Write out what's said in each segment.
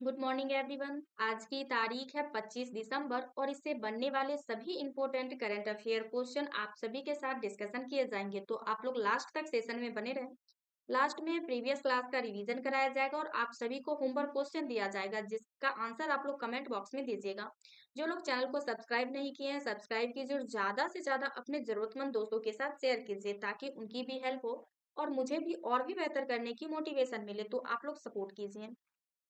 Good morning everyone. आज की तारीख है 25 दिसंबर और इससे बनने वाले सभी इंपॉर्टेंट करंट अफेयर क्वेश्चन आप सभी के साथ डिस्कशन किए जाएंगे। तो आप लोग लास्ट तक सेशन में बने रहें। लास्ट में प्रीवियस क्लास का रिवीजन कराया जाएगा और आप सभी को होमवर्क क्वेश्चन दिया जाएगा जिसका आंसर आप लोग कमेंट बॉक्स में दीजिएगा। जो लोग चैनल को सब्सक्राइब नहीं किए हैं सब्सक्राइब कीजिए और ज्यादा से ज्यादा अपने जरूरतमंद दोस्तों के साथ शेयर कीजिए ताकि उनकी भी हेल्प हो और मुझे भी और भी बेहतर करने की मोटिवेशन मिले। तो आप लोग सपोर्ट कीजिए।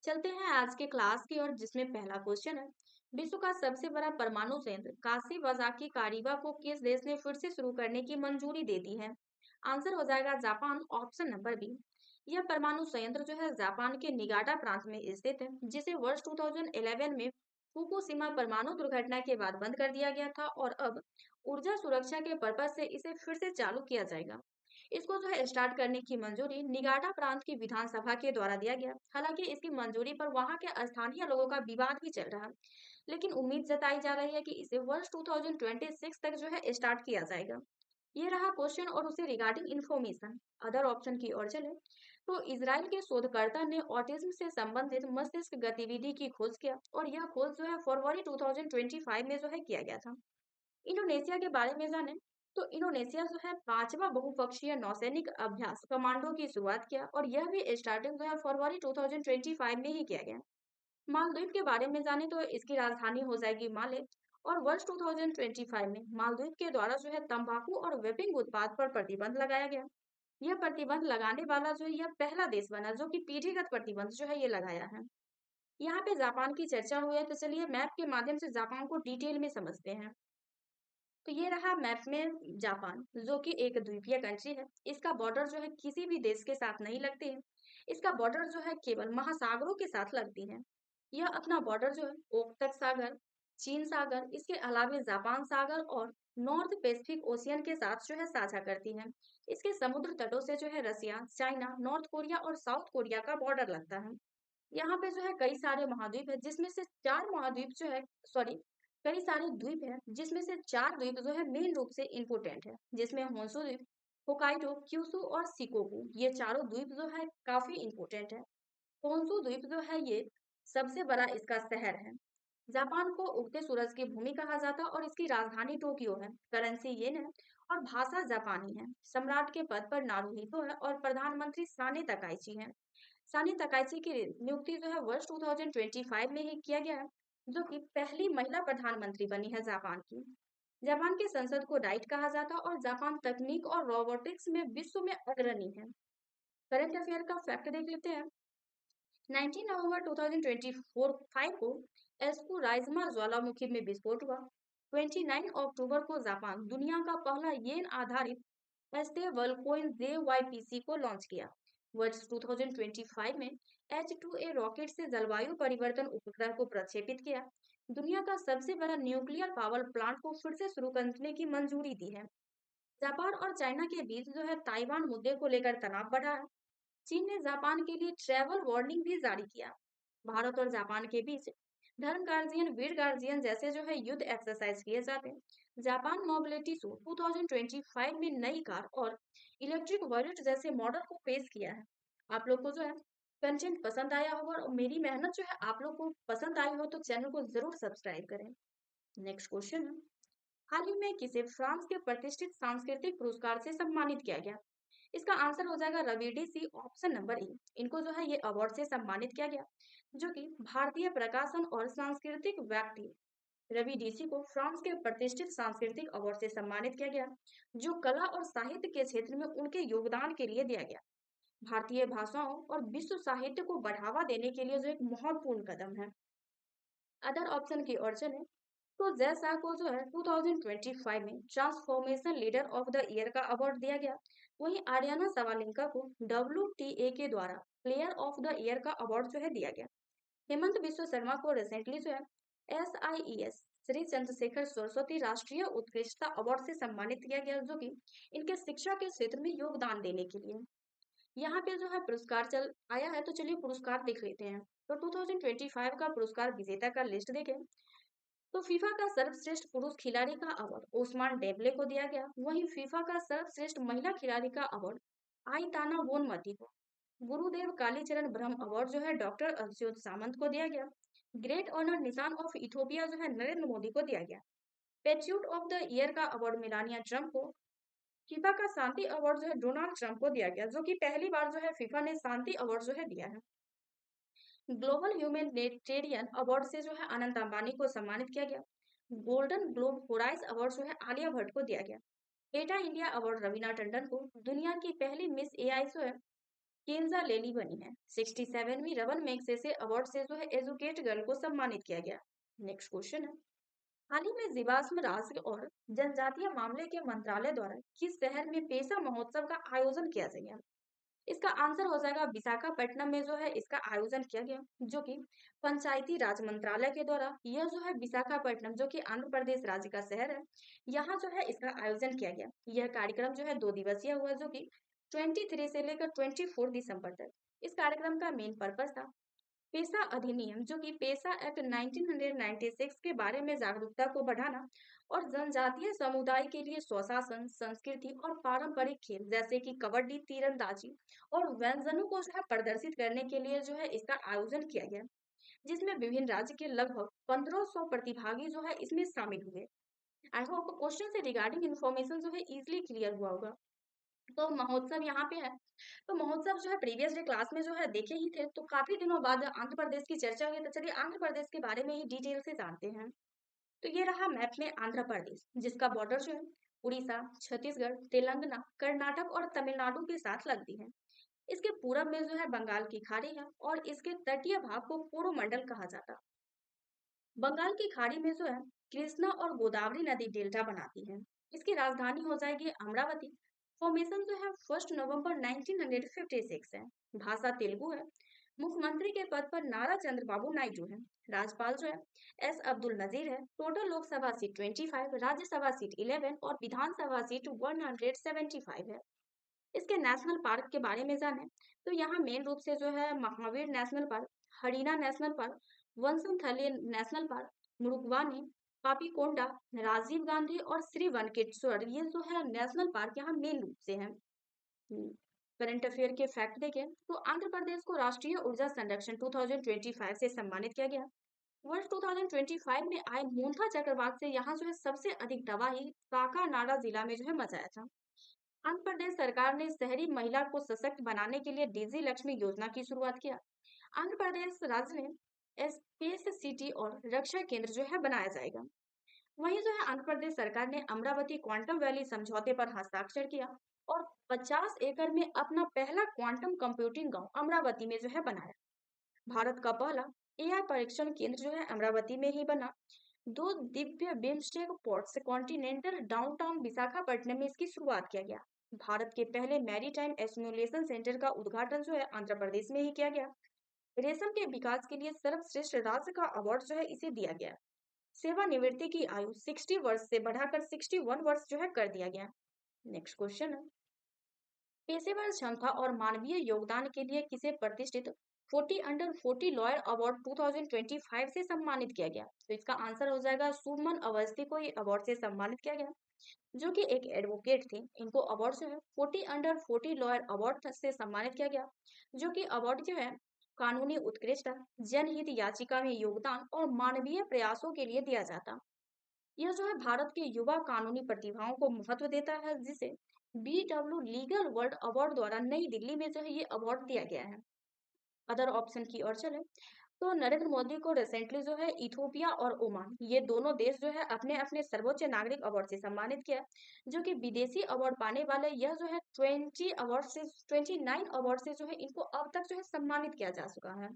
चलते हैं आज के क्लास की और जिसमें पहला क्वेश्चन है, विश्व का सबसे बड़ा परमाणु संयंत्र काशीवाजाकी कारिबा को किस देश ने फिर से शुरू करने की मंजूरी दे दी है? आंसर हो जाएगा जापान, ऑप्शन नंबर बी। यह परमाणु संयंत्र जो है जापान के निगाटा प्रांत में स्थित है, जिसे वर्ष 2011 में फुकुशिमा परमाणु दुर्घटना के बाद बंद कर दिया गया था और अब ऊर्जा सुरक्षा के पर्पज से इसे फिर से चालू किया जाएगा। इसको जो है स्टार्ट करने की मंजूरी निगाटा प्रांत की विधानसभा के द्वारा दिया गया। हालांकि इसकी मंजूरी पर वहां के स्थानीय लोगों का विवाद भी चल रहा है, लेकिन उम्मीद जताई जा रही है कि इसे वर्ष 2026 तक जो है स्टार्ट किया जाएगा। ये रहा क्वेश्चन और उसे रिगार्डिंग इंफॉर्मेशन। अदर ऑप्शन की ओर चले तो इजराइल के शोधकर्ता ने ऑटिज्म से संबंधित मस्तिष्क गतिविधि की खोज किया और यह खोज जो है फरवरी 2025 में जो है किया गया था। इंडोनेशिया के बारे में जाने तो इंडोनेशिया जो है पांचवा बहुपक्षीय नौसैनिक अभ्यास कमांडो की शुरुआत किया और यह भी स्टार्टिंग जो है फरवरी 2025 में ही किया गया। मालदीव के बारे में जाने तो इसकी राजधानी हो जाएगी माले और वर्ष 2025 में मालदीव के द्वारा जो है तंबाकू और वेपिंग उत्पाद पर प्रतिबंध लगाया गया। यह प्रतिबंध लगाने वाला जो है यह पहला देश बना जो कि पीढ़ीगत प्रतिबंध जो है ये लगाया है। यहाँ पे जापान की चर्चा हुई है तो चलिए मैप के माध्यम से जापान को डिटेल में समझते हैं। तो ये रहा मैप में जापान, जो कि एक द्वीपीय कंट्री है। इसका बॉर्डर जो है किसी भी देश के साथ नहीं लगती है। इसका बॉर्डर जो है केवल महासागरों के साथ लगती है। यह अपना बॉर्डर जो है ओखतक सागर, चीन सागर, इसके अलावा जापान सागर और नॉर्थ पैसिफिक ओशियन के साथ जो है साझा करती है। इसके समुद्र तटों से जो है रसिया, चाइना, नॉर्थ कोरिया और साउथ कोरिया का बॉर्डर लगता है। यहाँ पे जो है कई सारे महाद्वीप है जिसमें से चार महाद्वीप जो है सॉरी कई सारे द्वीप है जिसमें से चार द्वीप जो है मेन रूप से इम्पोर्टेंट है, जिसमें होन्शु द्वीप, होकाइडो, क्यूशु और सिकोकू, ये चारों द्वीप जो है काफी इम्पोर्टेंट है। होन्शु द्वीप जो है ये सबसे बड़ा इसका शहर है। जापान को उगते सूरज की भूमि कहा जाता है और इसकी राजधानी टोक्यो है। करेंसी येन है और भाषा जापानी है। सम्राट के पद पर नारुहितो है और प्रधानमंत्री साने तकाइची है। सानी तकाइची की नियुक्ति जो है वर्ष 2025 में ही किया गया है, जो कि पहली महिला प्रधानमंत्री बनी है जापान की। जापान के संसद को डाइट कहा जाता है और जापान तकनीक और रोबोटिक्स में विश्व में अग्रणी है। करंट अफेयर का फैक्ट देख लेते हैं। 19 नवंबर 2024 को एस्कू राइजमा ज्वालामुखी में विस्फोट हुआ। 29 अक्टूबर को जापान दुनिया का पहला येन आधारित स्टेबल कोइन JYPC को लॉन्च किया। वर्ष 2025 में H2A रॉकेट से जलवायु परिवर्तन उपग्रह को प्रक्षेपित किया। दुनिया का सबसे बड़ा न्यूक्लियर पावर प्लांट को फिर से शुरू करने की मंजूरी दी है। जापान और चाइना के बीच जो है ताइवान मुद्दे को लेकर तनाव बढ़ा है। चीन ने जापान के लिए ट्रैवल वार्निंग भी जारी किया। भारत और जापान के बीच धर्म गार्जियन, वीर गार्जियन जैसे जो है युद्ध एक्सरसाइज किए जाते हैं। जापान मोबिलिटी शो 2025 में नई कार और इलेक्ट्रिक वॉलेट जैसे मॉडल को पेश किया है। आप लोग को जो है कंटेंट पसंद आया होगा और मेरी मेहनत जो है आप लोग को पसंद आई हो तो चैनल को जरूर सब्सक्राइब करें। नेक्स्ट क्वेश्चन है, हाल ही में किसे फ्रांस के प्रतिष्ठित सांस्कृतिक पुरस्कार से सम्मानित किया गया? इसका आंसर हो जाएगा Ravi DC, option number A. इनको जो है ये अवार्ड से सम्मानित किया गया, जो कि भारतीय प्रकाशन और सांस्कृतिक व्यक्ति रवि डीसी को फ्रांस के प्रतिष्ठित सांस्कृतिक अवार्ड से सम्मानित किया गया, जो कला और साहित्य के क्षेत्र में उनके योगदान के लिए दिया गया। भारतीय भाषाओं और विश्व साहित्य को बढ़ावा देने के लिए जो एक महत्वपूर्ण कदम है। अदर ऑप्शन की ओर चले तो जैसा को जो है 2025 में transformation leader of the year का अवार्ड दिया गया। वहीं आर्याना सवालिंका को WTA के द्वारा प्लेयर ऑफ द ईयर का अवार्ड जो है दिया गया। हेमंत बिश्व शर्मा को रिसेंटली जो है SIES श्री चंद्रशेखर सरस्वती राष्ट्रीय उत्कृष्टता अवार्ड से सम्मानित किया गया, जो कि इनके शिक्षा के क्षेत्र में योगदान देने के लिए। यहाँ पे जो है पुरस्कार चल आया है तो चलिए पुरस्कार देख लेते हैं। तो 2025 का पुरस्कार विजेता का लिस्ट देखें तो फीफा का सर्वश्रेष्ठ पुरुष खिलाड़ी का अवार्ड ओस्मान डेम्बले को दिया गया। वहीं फीफा का सर्वश्रेष्ठ महिला खिलाड़ी का अवार्ड आइताना बोनमती को, गुरुदेव कालीचरण ब्रह्म अवार्ड जो है डॉक्टर अच्युत सामंत को दिया गया। ग्रेट ऑनर निशान ऑफ इथोपिया जो है नरेंद्र मोदी को दिया गया। पेट्रियट ऑफ द ईयर का अवार्ड मेलानिया ट्रम्प को। फीफा का शांति अवार्ड जो है डोनाल्ड ट्रम्प को दिया गया, जो कि पहली बार जो है फीफा ने शांति अवार्ड जो है दिया है। ग्लोबल ह्यूमैनिटेरियन अवार्ड से जो है अनंत अंबानी को सम्मानित किया गया। गोल्डन ग्लोब होराइज अवार्ड जो है आलिया भट्ट को दिया गया। एटा इंडिया अवार्ड रवीना टंडन को। दुनिया की पहली मिस एआई जो है केंजा लेली बनी है। 67वीं रवन मैगसेसे अवार्ड से जो है एजुकेट गर्ल को सम्मानित किया गया। नेक्स्ट क्वेश्चन है, हाल ही में जीवाश्म राज्य और जनजातीय मामले के मंत्रालय द्वारा किस शहर में पेशा महोत्सव का आयोजन किया गया? इसका आंसर हो जाएगा विशाखापट्टनम में जो है इसका आयोजन किया गया, जो कि पंचायती राज मंत्रालय के द्वारा। यह जो है विशाखापट्टनम जो कि आंध्र प्रदेश राज्य का शहर है, यहाँ जो है इसका आयोजन किया गया। यह कार्यक्रम जो है 2 दिवसीय हुआ, जो कि 23 से लेकर 24 दिसंबर तक। इस कार्यक्रम का मेन पर्पज था पेशा अधिनियम, जो कि पेशा एक्ट 1996 के बारे में जागरूकता को बढ़ाना और जनजातीय समुदाय के लिए स्वशासन, संस्कृति और पारंपरिक खेल जैसे कि कबड्डी, तीरंदाजी और व्यंजनों को जो है प्रदर्शित करने के लिए जो है इसका आयोजन किया गया, जिसमें विभिन्न राज्य के लगभग 1500 प्रतिभागी जो है इसमें शामिल हुए। आई होप क्वेश्चन से रिगार्डिंग इन्फॉर्मेशन जो है इजिली क्लियर हुआ होगा। तो महोत्सव यहाँ पे है। तो महोत्सव जो है प्रीवियस डे क्लास में जो है देखे ही थे, तो काफी दिनों बाद आंध्र प्रदेश की चर्चा हुई, तो चलिए आंध्र प्रदेश के बारे में ही डिटेल से जानते हैं। तो ये रहा मैप में आंध्र प्रदेश, जिसका बॉर्डर जो है उड़ीसा, छत्तीसगढ़, तेलंगाना, कर्नाटक और तमिलनाडु के साथ लगती है। इसके पूरब में जो है बंगाल की खाड़ी है और इसके तटीय भाग को पूर्व मंडल कहा जाता है। बंगाल की खाड़ी में जो है कृष्णा और गोदावरी नदी डेल्टा बनाती है। इसकी राजधानी हो जाएगी अमरावती। फॉर्मेशन जो है 1 नवंबर 1956 है। भाषा तेलुगु है। मुख्यमंत्री के पद पर नारा चंद्रबाबू नायडू है। राज्यपाल जो है एस अब्दुल नजीर है। Total Lok Sabha seat 25, Rajya Sabha seat 11 और विधानसभा सीट 175 है। इसके नेशनल पार्क के बारे में जाने तो यहाँ मेन रूप से जो है Mahavir National Park, Harina National Park, Vanasthali National Park, Mrugavani, Papikonda, Rajiv Gandhi और श्री वेंकटेश्वर, ये जो है नेशनल पार्क यहाँ मेन रूप से है। करंट अफेयर के फैक्ट देखें तो आंध्र प्रदेश को राष्ट्रीय ऊर्जा संरक्षण 2025 से सम्मानित किया गया। वर्ष 2025 में आए मोन्था चक्रवात से यहाँ जो है सबसे अधिक तबाही काकानाडा जिला में जो है मचाया था। आंध्र प्रदेश सरकार ने शहरी महिला को सशक्त बनाने के लिए डिजी लक्ष्मी योजना की शुरुआत किया। आंध्र प्रदेश राज्य में स्पेस सिटी और रक्षा केंद्र जो है बनाया जाएगा। वहीं जो है आंध्र प्रदेश सरकार ने अमरावती क्वांटम वैली समझौते पर हस्ताक्षर किया और 50 एकड़ में अपना पहला क्वांटम कंप्यूटिंग गांव अमरावती में जो है बनाया। भारत का पहला एआई परीक्षण केंद्र जो है अमरावती में ही बना। 2 दिव्य बिम्स्टेक पोर्ट से कॉन्टिनेंटल डाउनटाउन विशाखापट्टनम में इसकी शुरुआत किया गया। भारत के पहले मैरीटाइम एस्टिमुलेशन सेंटर का उद्घाटन जो है आंध्र प्रदेश में ही किया गया। रेशम के विकास के लिए सर्वश्रेष्ठ राज्य का अवार्ड जो है इसे दिया गया। सेवानिवृत्ति की आयु 60 वर्ष से बढ़ाकर 61 वर्ष जो है कर दिया गया। नेक्स्ट क्वेश्चन है, पेशेवर क्षमता और मानवीय योगदान के लिए किसे प्रतिष्ठित 40 अंडर 40 लॉयर अवार्ड 2025 से सम्मानित किया गया? तो इसका आंसर हो जाएगा सुमन अवस्थी को ये अवार्ड से सम्मानित किया गया, जो कि एक एडवोकेट थे। इनको अवार्ड जो है 40 अंडर 40 लॉयर अवार्ड से सम्मानित किया गया, जो कि अवार्ड जो है कानूनी उत्कृष्टता, जनहित याचिका में योगदान और मानवीय प्रयासों के लिए दिया जाता। यह जो है भारत के युवा कानूनी प्रतिभाओं को महत्व देता है, जिसे BW लीगल वर्ल्ड अवार्ड द्वारा नई दिल्ली में जो है ये अवार्ड दिया गया है। अदर ऑप्शन की ओर चले तो नरेंद्र मोदी को रिसेंटली जो है इथोपिया और ओमान, ये दोनों देश जो है अपने अपने सर्वोच्च नागरिक अवार्ड से सम्मानित किया, जो कि विदेशी अवार्ड पाने वाले यह जो है 29 अवार्ड से जो है इनको अब तक जो है सम्मानित किया जा चुका है।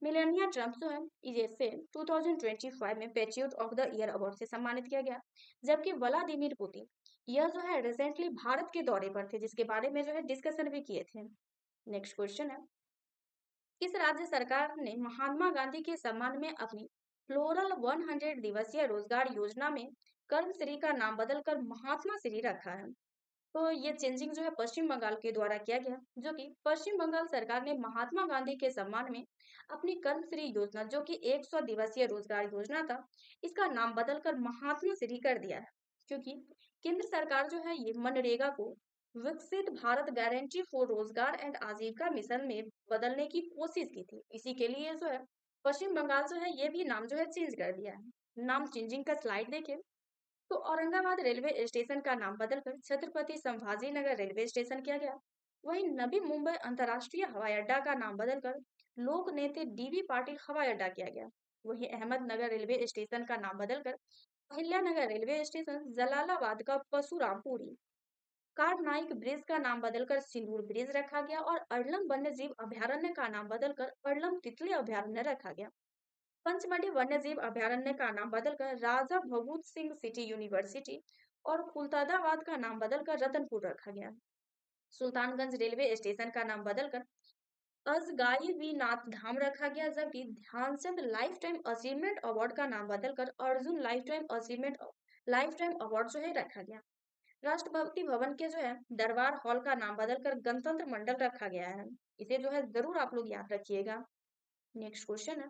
मिलेनिया ट्रम्प जो है इसे 2025 में patriot of the year award से सम्मानित किया गया, जबकि व्लादिमीर पुतिन यह जो है रिसेंटली भारत के दौरे पर थे, जिसके बारे में जो है डिस्कशन भी किए थे। नेक्स्ट क्वेश्चन है, किस राज्य सरकार ने महात्मा गांधी के सम्मान में अपनी फ्लोरल 100 दिवसीय रोजगार योजना में कर्मश्री का नाम बदलकर महात्मा श्री रखा है? तो ये चेंजिंग जो है पश्चिम बंगाल के द्वारा किया गया, जो कि पश्चिम बंगाल सरकार ने महात्मा गांधी के सम्मान में अपनी कर्मश्री योजना, जो कि 100 दिवसीय रोजगार योजना था, इसका नाम बदलकर महात्मा श्री कर दिया है, क्योंकि केंद्र सरकार जो है ये मनरेगा को विकसित भारत गारंटी फॉर रोजगार एंड आजीविका मिशन में बदलने की कोशिश की थी। इसी के लिए जो है पश्चिम बंगाल जो है ये भी नाम जो है चेंज कर दिया है। नाम चेंजिंग का स्लाइड देखें तो औरंगाबाद रेलवे स्टेशन का नाम बदलकर छत्रपति संभाजी नगर रेलवे स्टेशन किया गया। वहीं नवी मुंबई अंतर्राष्ट्रीय हवाई अड्डा का नाम बदलकर लोक नेता डीबी पाटिल हवाई अड्डा किया गया। वहीं अहमदनगर रेलवे स्टेशन का नाम बदलकर अहिल्यानगर रेलवे स्टेशन, जलालाबाद का परशुरामपुरी, कार्नाइक ब्रिज का नाम बदलकर सिल्वर ब्रिज रखा गया और अड़लम वन्यजीव अभयारण्य का नाम बदलकर अड़लम तितली अभयारण्य रखा गया। पंचमढ़ी वन्यजीव अभयारण्य का नाम बदलकर राजा भगवत सिंह सिटी यूनिवर्सिटी और खुलतादाबाद का नाम बदलकर रतनपुर रखा गया। सुल्तानगंज रेलवे स्टेशन का नाम बदलकर अजगाई वीरनाथ धाम रखा गया, जबकि Dhyanchand lifetime achievement award का नाम बदलकर अर्जुन लाइफ टाइम अवार्ड जो है रखा गया। राष्ट्रपति भवन के जो है दरबार हॉल का नाम बदलकर गणतंत्र मंडल रखा गया है। इसे जो है जरूर आप लोग याद रखिएगा। नेक्स्ट क्वेश्चन है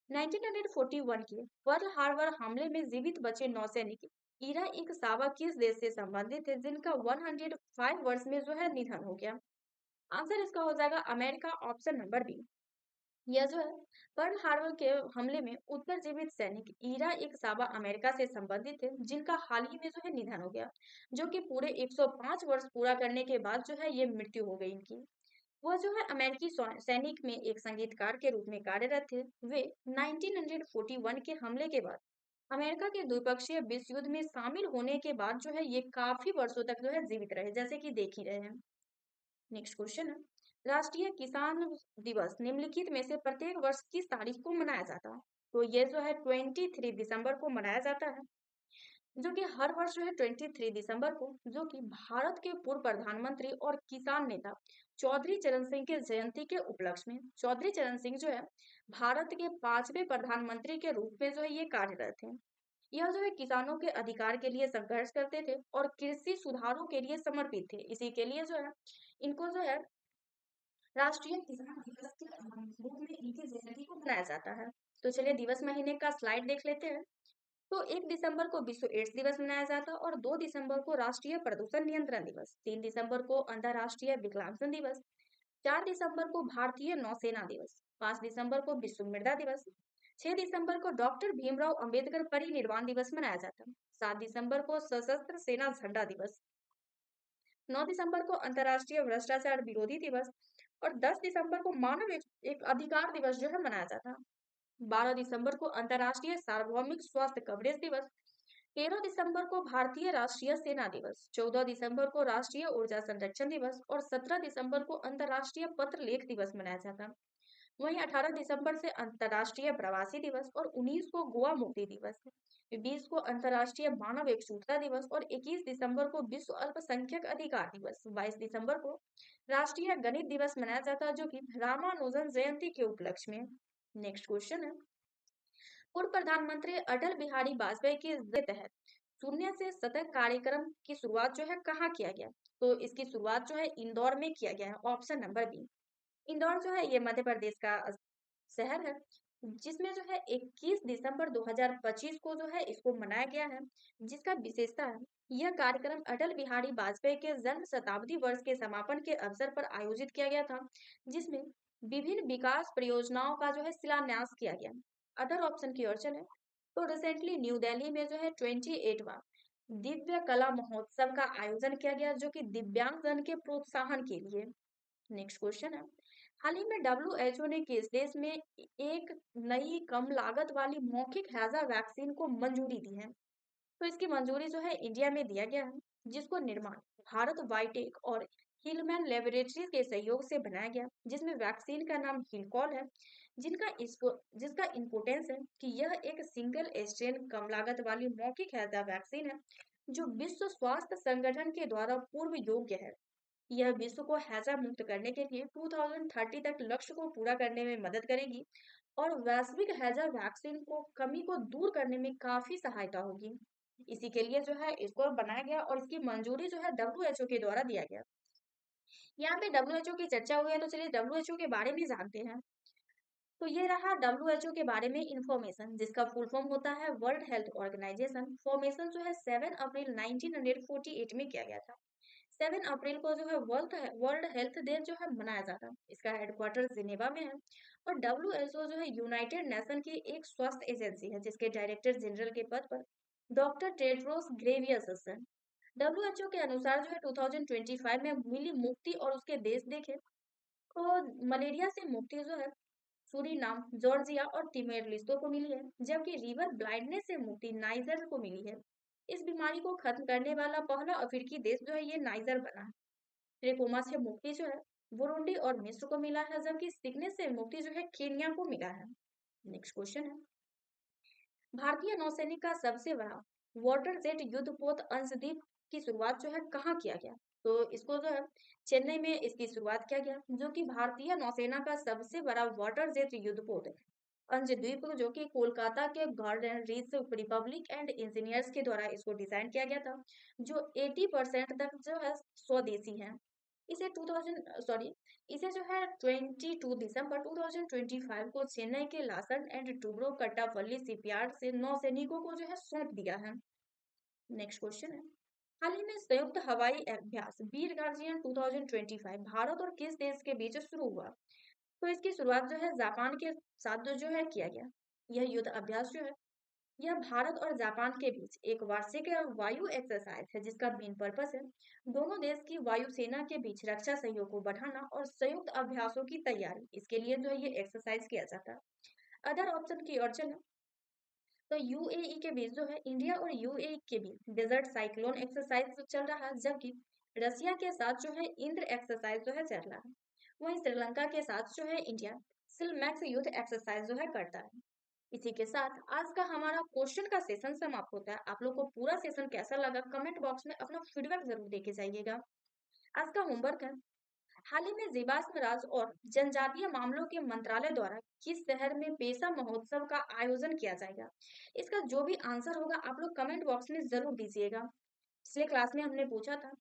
1941 के पर्ल हार्बर हमले में जीवित बचे नौसैनिक इरा इकसावा किस देश से संबंधित है जिनका 105 वर्ष में जो है निधन हो गया? आंसर इसका हो जाएगा अमेरिका, ऑप्शन नंबर बी। यह जो है पर्ल हार्बर के हमले में उत्तर जीवित सैनिक इरा इकसावा अमेरिका से संबंधित है जिनका हाल ही में जो है निधन हो गया, जो कि पूरे 105 वर्ष पूरा करने के बाद जो है ये मृत्यु हो गई इनकी। वह जो है अमेरिकी सैनिक में एक संगीतकार के रूप में कार्यरत थे। वे 1941 के हमले के बाद अमेरिका के द्विपक्षीय विश्व युद्ध में शामिल होने के बाद जो है ये काफी वर्षों तक जो है जीवित रहे, जैसे कि देख ही रहे हैं। नेक्स्ट क्वेश्चन है राष्ट्रीय किसान दिवस निम्नलिखित में से प्रत्येक वर्ष किस तारीख को मनाया जाता है? तो ये जो है 23 दिसंबर को मनाया जाता है, जो कि हर वर्ष जो है 23 दिसंबर को, जो कि भारत के पूर्व प्रधानमंत्री और किसान नेता चौधरी चरण सिंह के जयंती के उपलक्ष्य में। चौधरी चरण सिंह जो है भारत के 5वें प्रधानमंत्री के रूप में जो है ये कार्यरत थे। यह जो है किसानों के अधिकार के लिए संघर्ष करते थे और कृषि सुधारों के लिए समर्पित थे। इसी के लिए जो है इनको जो है राष्ट्रीय किसान दिवस के रूप में इनकी जयंती को मनाया जाता है। तो चलिए दिवस महीने का स्लाइड देख लेते हैं। तो 1 दिसंबर को विश्व एड्स दिवस मनाया जाता है और 2 दिसंबर को राष्ट्रीय प्रदूषण नियंत्रण दिवस, 3 दिसंबर को अंतर्राष्ट्रीय विकलांगजन दिवस, 4 दिसंबर को भारतीय नौसेना दिवस, 5 दिसंबर को विश्व मृदा दिवस, 6 दिसंबर को डॉक्टर भीमराव अंबेडकर परिनिर्वाण दिवस मनाया जाता है, 7 दिसंबर को सशस्त्र सेना झंडा दिवस, 9 दिसंबर को अंतर्राष्ट्रीय भ्रष्टाचार विरोधी दिवस और 10 दिसंबर को मानव एक अधिकार दिवस जो है मनाया जाता है। 12 दिसंबर को अंतर्राष्ट्रीय सार्वभौमिक स्वास्थ्य कवरेज दिवस, 13 दिसंबर को भारतीय राष्ट्रीय सेना दिवस, 14 दिसंबर को राष्ट्रीय ऊर्जा संरक्षण दिवस और 17 दिसंबर को अंतर्राष्ट्रीय पत्र लेख दिवस मनाया जाता है। वहीं 18 दिसंबर से अंतर्राष्ट्रीय प्रवासी दिवस और 19 को गोवा मुक्ति दिवस, 20 को अंतर्राष्ट्रीय मानव एकजुटता दिवस और 21 दिसंबर को विश्व अल्पसंख्यक अधिकार दिवस, 22 दिसंबर को राष्ट्रीय गणित दिवस मनाया जाता है, जो कि रामानुजन जयंती के उपलक्ष्य में। नेक्स्ट क्वेश्चन है पूर्व प्रधानमंत्री अटल बिहारी वाजपेयी के तहत शून्य से शतक कार्यक्रम की शुरुआत जो है कहाँ किया गया? तो इसकी शुरुआत जो है इंदौर में किया गया है, ऑप्शन नंबर बी। इंदौर जो है ये मध्य प्रदेश का शहर है, जिसमें जो है 21 दिसंबर 2025 को जो है इसको मनाया गया है। जिसका विशेषता है यह कार्यक्रम अटल बिहारी वाजपेयी के जन्म शताब्दी वर्ष के समापन के अवसर पर आयोजित किया गया था, जिसमें विभिन्न विकास परियोजनाओं का जो है शिलान्यास किया गया। अदर ऑप्शन की ओर चले तो रिसेंटली न्यू दिल्ली में जो है 28वां दिव्य कला महोत्सव का आयोजन किया गया, जो कि दिव्यांग जन के प्रोत्साहन के लिए। नेक्स्ट क्वेश्चन है हाल ही में डब्ल्यूएचओ ने किस देश में एक नई कम लागत वाली मौखिक हैजा वैक्सीन को मंजूरी दी है? तो इसकी मंजूरी जो है इंडिया में दिया गया है, जिसको निर्माण भारत बायोटेक और हिलमैन लेबोरेटरीज के सहयोग से बनाया गया, जिसमें वैक्सीन का नाम हिलकॉल है, जिसका इम्पोर्टेंस है कि यह एक सिंगल स्ट्रेन कम लागत वाली मौखिक हैजा वैक्सीन है, जो विश्व स्वास्थ्य संगठन के द्वारा पूर्व योग्य है। यह विश्व को हैजा मुक्त करने के लिए 2030 तक लक्ष्य को पूरा करने में मदद करेगी और वैश्विक हैजा वैक्सीन को कमी को दूर करने में काफी सहायता होगी। इसी के लिए जो है इसको बनाया गया और इसकी मंजूरी जो है डब्ल्यूएचओ के द्वारा दिया गया। यहाँ पे डब्ल्यूएचओ की चर्चा हुई है, तो चलिए डब्ल्यूएचओ के बारे में जानते हैं। तो ये रहा डब्ल्यूएचओ के बारे में इंफॉर्मेशन, जिसका फुल फॉर्म होता है वर्ल्ड हेल्थ ऑर्गेनाइजेशन। फॉर्मेशन जो है 7 अप्रैल 1948 में किया गया था। 7 अप्रैल को जो है वर्ल्ड हेल्थ डे जो है मनाया जाता है। इसका हेडक्वार्टर जिनेवा में है। और WHO जो है यूनाइटेड नेशन की एक स्वास्थ्य एजेंसी है जिसके डायरेक्टर जनरल के पद पर डॉक्टर टेड्रोस घेब्रेयेसस है। WHO के अनुसार जो है 2025 में मिली मुक्ति और उसके देश देखे तो मलेरिया से मुक्ति जो है सूरीनाम, जॉर्जिया और तिमोर लिस्टो को मिली है, जबकि रिवर ब्लाइंडनेस से मुक्ति नाइजर को मिली है। इस बीमारी को खत्म करने वाला पहला अफ्रीकी देश जो है ये नाइजर बना है। ट्रिकोमा से मुक्ति जो है बुरुंडी और मिस्र को मिला है, जबकि सिकनेस से मुक्ति जो है केन्या को मिला है। नेक्स्ट क्वेश्चन है, भारतीय नौसैनिक का सबसे बड़ा वाटर जेट युद्धपोत अंशदीप की शुरुआत जो है कहाँ किया गया? तो इसको जो है चेन्नई में इसकी शुरुआत किया गया, जो कि भारतीय नौसेना का सबसे बड़ा वाटर जेट युद्धपोत है। अंशद्वीप जो कि कोलकाता के garden reach Republic and engineers के द्वारा इसको डिजाइन किया गया था, जो 80% तक जो है स्वदेशी है। इसे 2000 सॉरी इसे जो है 22 दिसंबर 2025 को चेन्नई के लासन एंड टुब्रो कट्टापल्ली शिपयार्ड से नौसैनिकों को जो है सौंप दिया है। नेक्स्ट क्वेश्चन है, हाल ही में संयुक्त हवाई अभ्यास वीर गार्जियन 2025 भारत और किस देश के बीच शुरू हुआ? तो इसकी शुरुआत जो है जापान के साथ जो है किया गया। यह युद्ध अभ्यास जो है यह भारत और जापान के बीच एक वार्षिक वायु एक्सरसाइज है जिसका मेन पर्पस है दोनों देश की वायुसेना के बीच रक्षा सहयोग को बढ़ाना और संयुक्त अभ्यासों की तैयारी। इसके लिए जो है ये एक्सरसाइज किया जाता है। अदर ऑप्शन की ओर चले तो यूएई के बीच जो है इंडिया और यूएई के बीच डेजर्ट साइक्लोन एक्सरसाइज चल रहा है, जबकि रसिया के साथ जो है इंद्र एक्सरसाइज जो है चल रहा है। वहीं श्रीलंका के साथ जो है इंडिया सिलमैक्स युद्ध एक्सरसाइज जो है करता है। इसी के साथ आज का हमारा क्वेश्चन का सेशन समाप्त होता है। आप लोग को पूरा सेशन कैसा लगा कमेंट बॉक्स में अपना फीडबैक जरूर देके जाइएगा। आज का होमवर्क है, हाल ही में जीवाश्म राज और जनजातीय मामलों के मंत्रालय द्वारा किस शहर में पेशा महोत्सव का आयोजन किया जाएगा? इसका जो भी आंसर होगा आप लोग कमेंट बॉक्स में जरूर दीजिएगा। पिछले क्लास में हमने पूछा था,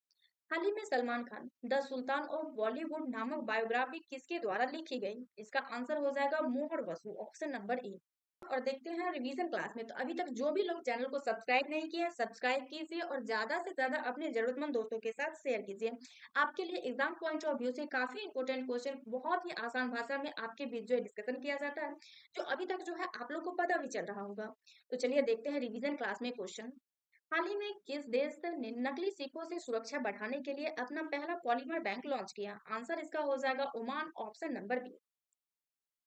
हाल ही में Salman Khan the sultan of Bollywood नामक बायोग्राफी किसके द्वारा लिखी गई? इसका आंसर हो जाएगा मोहर बसु, ऑप्शन नंबर ए। और देखते हैं रिवीजन क्लास में। तो अभी तक जो भी लोग चैनल को सब्सक्राइब नहीं किया सब्सक्राइब कीजिए और ज्यादा से ज्यादा अपने जरूरतमंद दोस्तों के साथ शेयर कीजिए। आपके लिए एग्जाम पॉइंट ऑफ व्यू से काफी इंपॉर्टेंट क्वेश्चन बहुत ही आसान भाषा में आपके बीच जो है डिस्कशन किया जाता है, जो अभी तक जो है आप लोग को पता भी चल रहा होगा। तो चलिए देखते हैं रिवीजन क्लास में क्वेश्चन। हाल ही में किस देश ने नकली सिक्कों से सुरक्षा बढ़ाने के लिए अपना पहला पॉलीमर बैंक लॉन्च किया? आंसर इसका हो जाएगा ओमान, ऑप्शन नंबर बी।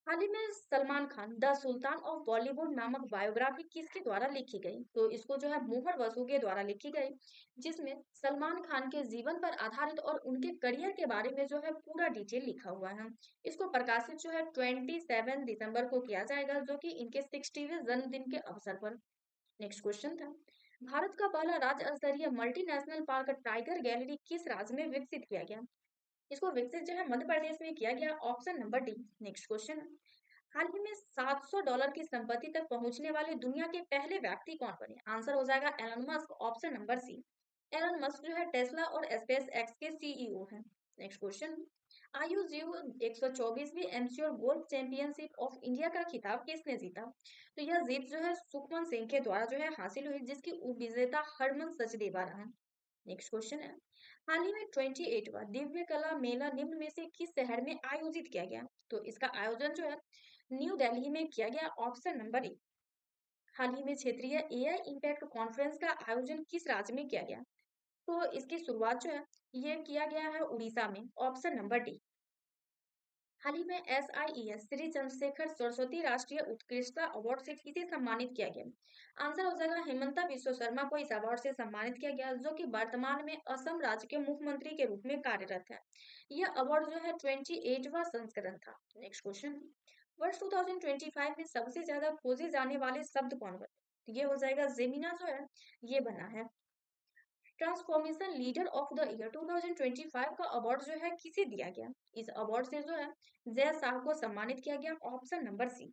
हाल ही में Salman Khan the sultan of Bollywood नामक बायोग्राफी किसके द्वारा लिखी गई? तो इसको जो है मोहर बसु के द्वारा लिखी गई, जिसमें सलमान खान के जीवन पर आधारित और उनके करियर के बारे में जो है पूरा डिटेल लिखा हुआ है। इसको प्रकाशित जो है 27 दिसंबर को किया जाएगा, जो कि इनके 60वें जन्मदिन के अवसर पर। नेक्स्ट क्वेश्चन था, भारत का पहला राज्य स्तरीय मल्टीनेशनल पार्क टाइगर गैलरी किस राज्य में विकसित किया गया? इसको विकसित जो है मध्य प्रदेश में किया गया, option number D. Next question, हाल ही में $700 की संपत्ति तक पहुंचने वाले दुनिया के पहले व्यक्ति कौन बने? आंसर हो जाएगा Elon Musk, option number C. Elon Musk जो है टेस्ला और स्पेस एक्स के सीईओ हैं। नेक्स्ट क्वेश्चन, आयुजीव 124वीं amateur golf championship of India का खिताब किसने जीता? तो यह जीत जो है सुखमन सिंह के द्वारा जो है हासिल हुई, जिसकी उपविजेता हरमन सचदेवा रहा। नेक्स्ट क्वेश्चन है, हाल ही में 28वां दिव्य कला मेला निम्न में से किस शहर में आयोजित किया गया? तो इसका आयोजन जो है न्यू दिल्ली में किया गया, ऑप्शन नंबर ए। हाल ही में क्षेत्रीय एआई इम्पैक्ट कॉन्फ्रेंस का आयोजन किस राज्य में किया गया? तो इसकी शुरुआत जो है ये किया गया है उड़ीसा में, ऑप्शन नंबर डी। हाल ही में SIES श्री चंद्रशेखर सरस्वती राष्ट्रीय उत्कृष्टता अवार्ड से किसे सम्मानित किया गया? आंसर हो जाएगा हेमंता विश्व शर्मा को इस अवार्ड से सम्मानित किया गया, जो कि वर्तमान में असम राज्य के मुख्यमंत्री के रूप में कार्यरत है। यह अवार्ड जो है 28वां संस्करण था। नेक्स्ट क्वेश्चन, वर्ष 2025 में सबसे ज्यादा खोजे जाने वाले शब्द कौन बने? तो ये हो जाएगा जेमिना जो है ये बना है। Transformation leader of the year 2025 का अवार्ड जो है किसे दिया गया? इस अवार्ड से जो है जय शाह को सम्मानित किया गया, ऑप्शन नंबर सी।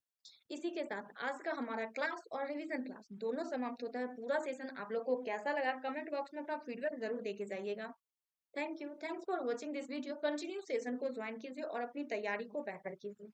इसी के साथ आज का हमारा क्लास और रिवीजन क्लास दोनों समाप्त होता है। पूरा सेशन आप लोग को कैसा लगा कमेंट बॉक्स में अपना फीडबैक जरूर देके जाइएगा। Thank you, thanks for watching this video. Continue session को ज्वाइन कीजिए और अपनी तैयारी को बेहतर कीजिए।